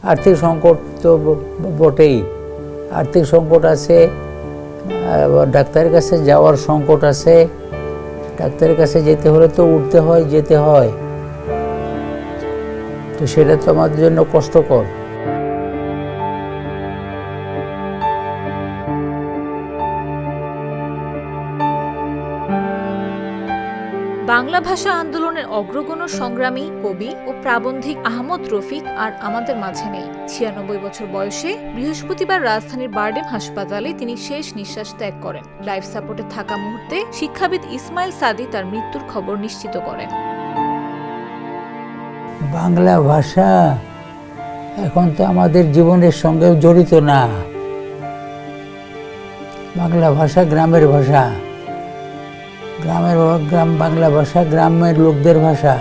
আর্থিক সংকট তো বটেই, আর্থিক সংকট আছে, ডাক্তারের কাছে যাওয়ার সংকট আছে। ডাক্তারের কাছে যেতে হলে তো উঠতে হয়, যেতে হয়, তো সেটা তো আমাদের জন্য কষ্টকর। বাংলা ভাষা আন্দোলনের অগ্রগণ্য সংগ্রামী কবি ও প্রাবন্ধিক আহমদ রফিক আর আমাদের মাঝে নেই। ৯৬ বছর বয়সে বৃহস্পতিবার রাজধানীর বারডেম হাসপাতালে তিনি শেষ নিঃশ্বাস ত্যাগ করেন। লাইফ সাপোর্টে থাকা মুহূর্তে শিক্ষাবিদ ইসমাইল সাদি তার মৃত্যুর খবর নিশ্চিত করেন। বাংলা ভাষা এখন তো আমাদের জীবনের সঙ্গে জড়িত না। বাংলা ভাষা গ্রামের ভাষা, বাংলা ভাষা গ্রামের লোকদের ভাষা।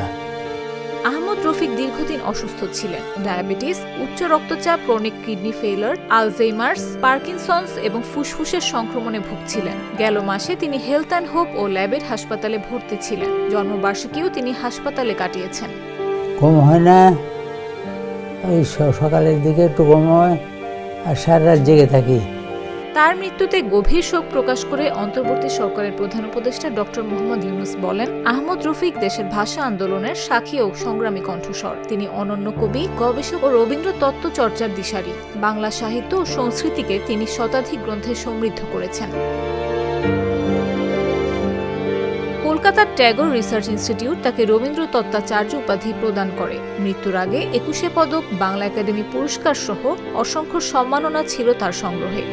আহমদ রফিক দীর্ঘদিন অসুস্থ ছিলেন। ডায়াবেটিস, উচ্চ রক্তচাপ, chronic kidney failure, Alzheimer's, Parkinson's এবং ফুসফুসের সংক্রমণে ভুগছিলেন। গেল মাসে তিনি হেলথ অ্যান্ড হোপ ও ল্যাবেট হাসপাতালে ভর্তি ছিলেন। জন্মবার্ষিকীও তিনি হাসপাতালে কাটিয়েছেন। ঘুম হয় না, ওই সকালের দিকে একটু ঘুম হয়, আর সারা রাত জেগে থাকি। তার মৃত্যুতে গভীর শোক প্রকাশ করে অন্তর্বর্তী সরকারের প্রধান উপদেষ্টা ডক্টর মোহাম্মদ ইউনূস বলেন, আহমদ রফিক দেশের ভাষা আন্দোলনের সাক্ষী ও সংগ্রামী কণ্ঠস্বর। তিনি অনন্য কবি, গবেষক ও রবীন্দ্র তত্ত্ব চর্চার দিশারি। বাংলা সাহিত্য ও সংস্কৃতিকে তিনি শতাধিক গ্রন্থে সমৃদ্ধ করেছেন। কলকাতার ট্যাগর রিসার্চ ইনস্টিটিউট তাকে রবীন্দ্র তত্ত্বাচার্য উপাধি প্রদান করে। মৃত্যুর আগে ২১ পদক, বাংলা একাডেমি পুরস্কার সহ অসংখ্য সম্মাননা ছিল তার সংগ্রহে।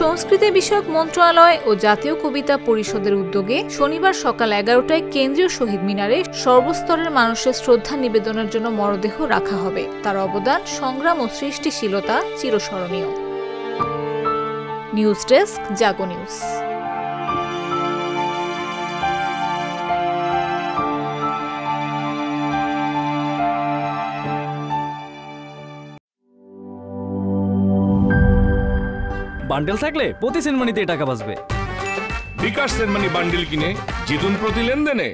সংস্কৃতি বিষয়ক মন্ত্রণালয় ও জাতীয় কবিতা পরিষদের উদ্যোগে শনিবার সকাল ১১টায় কেন্দ্রীয় শহীদ মিনারে সর্বস্তরের মানুষের শ্রদ্ধা নিবেদনের জন্য মরদেহ রাখা হবে। তার অবদান, সংগ্রাম ও সৃষ্টিশীলতা চিরস্মরণীয়। নিউজ ডেস্ক, জাগো নিউজ। বান্ডেল থাকলে প্রতি সেনমানিতে টাকা বাঁচবে। বিকাশ সেনমানি বান্ডেল কিনে জিতুন প্রতি লেনদেনে।